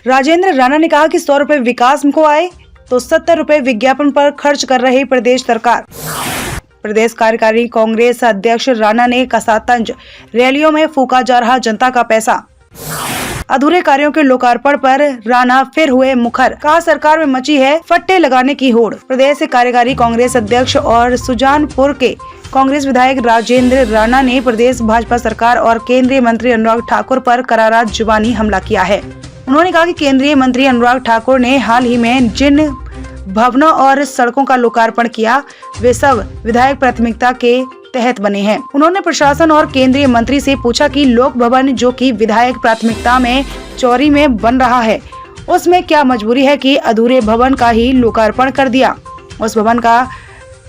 राजेंद्र राणा ने कहा कि 100 रुपए विकास को आए तो 70 रुपए विज्ञापन पर खर्च कर रही प्रदेश सरकार। प्रदेश कार्यकारी कांग्रेस अध्यक्ष राणा ने कसा तंज, रैलियों में फूका जा रहा जनता का पैसा। अधूरे कार्यों के लोकार्पण पर राणा फिर हुए मुखर, कहा सरकार में मची है फट्टे लगाने की होड़। प्रदेश कार्यकारी कांग्रेस अध्यक्ष और सुजानपुर के कांग्रेस विधायक राजेंद्र राणा ने प्रदेश भाजपा सरकार और केंद्रीय मंत्री अनुराग ठाकुर पर करारा जुबानी हमला किया है। उन्होंने कहा कि केंद्रीय मंत्री अनुराग ठाकुर ने हाल ही में जिन भवनों और सड़कों का लोकार्पण किया, वे सब विधायक प्राथमिकता के तहत बने हैं। उन्होंने प्रशासन और केंद्रीय मंत्री से पूछा कि लोक भवन जो कि विधायक प्राथमिकता में चौरी में बन रहा है, उसमें क्या मजबूरी है कि अधूरे भवन का ही लोकार्पण कर दिया। उस भवन का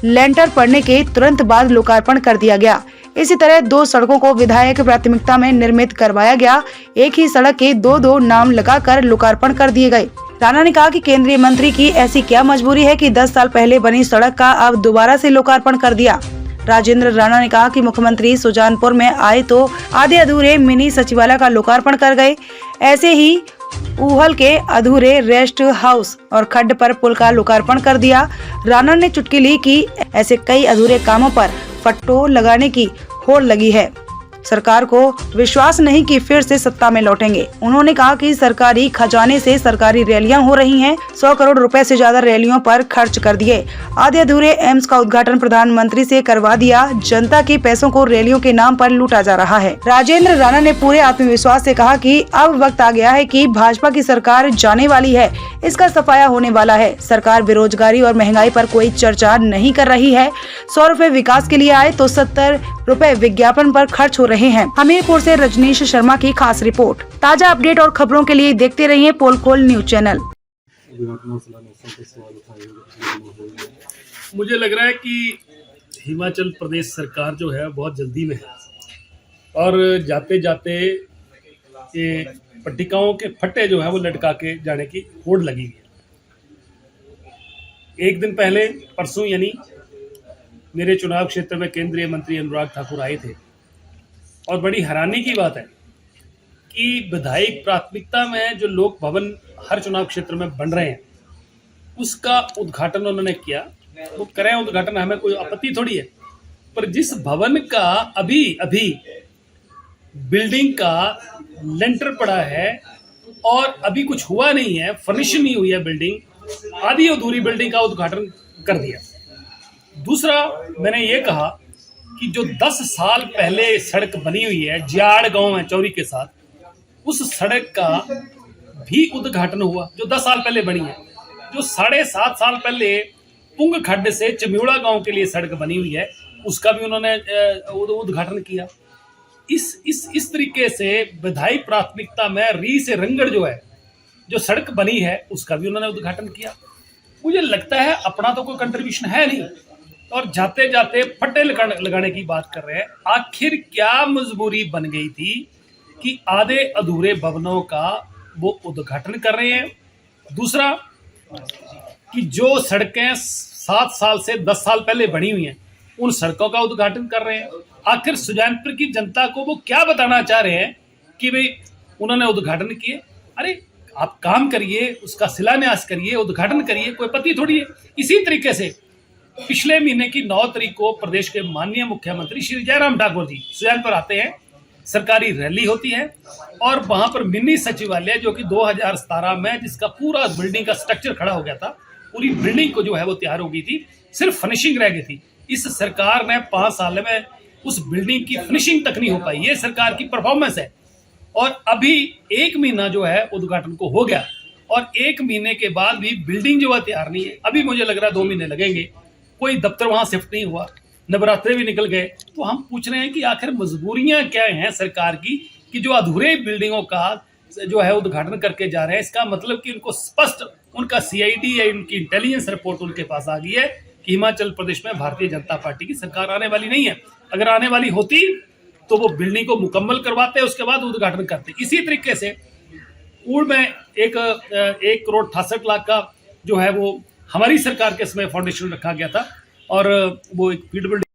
लेंटर पड़ने के तुरंत बाद लोकार्पण कर दिया गया। इसी तरह 2 सड़कों को विधायक प्राथमिकता में निर्मित करवाया गया। एक ही सड़क के 2 नाम लगाकर लोकार्पण कर दिए गए। राणा ने कहा कि केंद्रीय मंत्री की ऐसी क्या मजबूरी है कि 10 साल पहले बनी सड़क का अब दोबारा से लोकार्पण कर दिया। राजेंद्र राणा ने कहा कि मुख्यमंत्री सुजानपुर में आए तो आधे अधूरे मिनी सचिवालय का लोकार्पण कर गए। ऐसे ही ऊहल के अधूरे रेस्ट हाउस और खड्ड पर पुल का लोकार्पण कर दिया। राणा ने चुटकी ली कि ऐसे कई अधूरे कामों पर फट्टो लगाने की होड़ लगी है। सरकार को विश्वास नहीं कि फिर से सत्ता में लौटेंगे। उन्होंने कहा कि सरकारी खजाने से सरकारी रैलियां हो रही हैं। 100 करोड़ रुपए से ज्यादा रैलियों पर खर्च कर दिए। आधे अधूरे एम्स का उद्घाटन प्रधानमंत्री से करवा दिया। जनता के पैसों को रैलियों के नाम पर लूटा जा रहा है। राजेंद्र राणा ने पूरे आत्मविश्वास से कहा कि अब वक्त आ गया है कि भाजपा की सरकार जाने वाली है, इसका सफाया होने वाला है। सरकार बेरोजगारी और महंगाई पर कोई चर्चा नहीं कर रही है। 100 रुपए विकास के लिए आए तो 70 रुपए विज्ञापन पर खर्च हो रहे हैं। हमीरपुर से रजनीश शर्मा की खास रिपोर्ट। ताजा अपडेट और खबरों के लिए देखते रहिए पोलकोल न्यूज चैनल। मुझे लग रहा है कि हिमाचल प्रदेश सरकार जो है बहुत जल्दी में है और जाते जाते ये पट्टिकाओं के फट्टे जो है वो लटका के जाने की होड़ लगी है। एक दिन पहले परसों यानी मेरे चुनाव क्षेत्र में केंद्रीय मंत्री अनुराग ठाकुर आए थे और बड़ी हैरानी की बात है कि विधायक प्राथमिकता में जो लोक भवन हर चुनाव क्षेत्र में बन रहे हैं उसका उद्घाटन उन्होंने किया। वो करें उद्घाटन, हमें कोई आपत्ति थोड़ी है, पर जिस भवन का अभी अभी बिल्डिंग का लेंटर पड़ा है और अभी कुछ हुआ नहीं है, फर्निशिंग नहीं हुई है बिल्डिंग, आधी अधूरी बिल्डिंग का उद्घाटन कर दिया। दूसरा, मैंने ये कहा कि जो 10 साल पहले सड़क बनी हुई है जियाड़ गांव है चौरी के साथ, उस सड़क का भी उद्घाटन हुआ जो 10 साल पहले बनी है। जो 7.5 साल पहले पुंग खड्ड से चम्यूड़ा गांव के लिए सड़क बनी हुई है उसका भी उन्होंने उद्घाटन किया। इस तरीके से विधायक प्राथमिकता में री से रंगड़ जो है जो सड़क बनी है उसका भी उन्होंने उद्घाटन किया। मुझे लगता है अपना तो कोई कंट्रीब्यूशन है नहीं और जाते जाते फट्टे लगाने की बात कर रहे हैं। आखिर क्या मजबूरी बन गई थी कि आधे अधूरे भवनों का वो उद्घाटन कर रहे हैं। दूसरा कि जो सड़कें 7 साल से 10 साल पहले बनी हुई हैं उन सड़कों का उद्घाटन कर रहे हैं। आखिर सुजानपुर की जनता को वो क्या बताना चाह रहे हैं कि भाई उन्होंने उद्घाटन किए। अरे आप काम करिए, उसका शिलान्यास करिए, उद्घाटन करिए, कोई पति थोड़ी है। इसी तरीके से पिछले महीने की 9 तारीख को प्रदेश के माननीय मुख्यमंत्री श्री जयराम ठाकुर जी सुजानपुर आते हैं, सरकारी रैली होती है और वहां पर मिनी सचिवालय जो कि 2017 में जिसका पूरा बिल्डिंग का स्ट्रक्चर खड़ा हो गया था, पूरी बिल्डिंग को जो है वो तैयार हो गई थी, सिर्फ फिनिशिंग रह गई थी। इस सरकार ने 5 साल में उस बिल्डिंग की फिनिशिंग तक नहीं हो पाई। ये सरकार की परफॉर्मेंस है। और अभी 1 महीना जो है उद्घाटन को हो गया और 1 महीने के बाद भी बिल्डिंग जो है तैयार नहीं है। अभी मुझे लग रहा है 2 महीने लगेंगे। कोई दफ्तर वहां शिफ्ट नहीं हुआ, नवरात्रे भी निकल गए। तो हम पूछ रहे हैं कि आखिर मजबूरियां क्या हैं सरकार की कि जो अधूरे बिल्डिंगों का जो है उद्घाटन करके जा रहे हैं। इसका मतलब कि उनको स्पष्ट उनका CID या उनकी इंटेलिजेंस रिपोर्ट उनके पास आ गई है कि हिमाचल प्रदेश में भारतीय जनता पार्टी की सरकार आने वाली नहीं है। अगर आने वाली होती तो वो बिल्डिंग को मुकम्मल करवाते, उसके बाद उद्घाटन करते। इसी तरीके से ऊड़ में 1 करोड़ 68 लाख का जो है वो हमारी सरकार के समय फाउंडेशन रखा गया था और वो एक फील्ड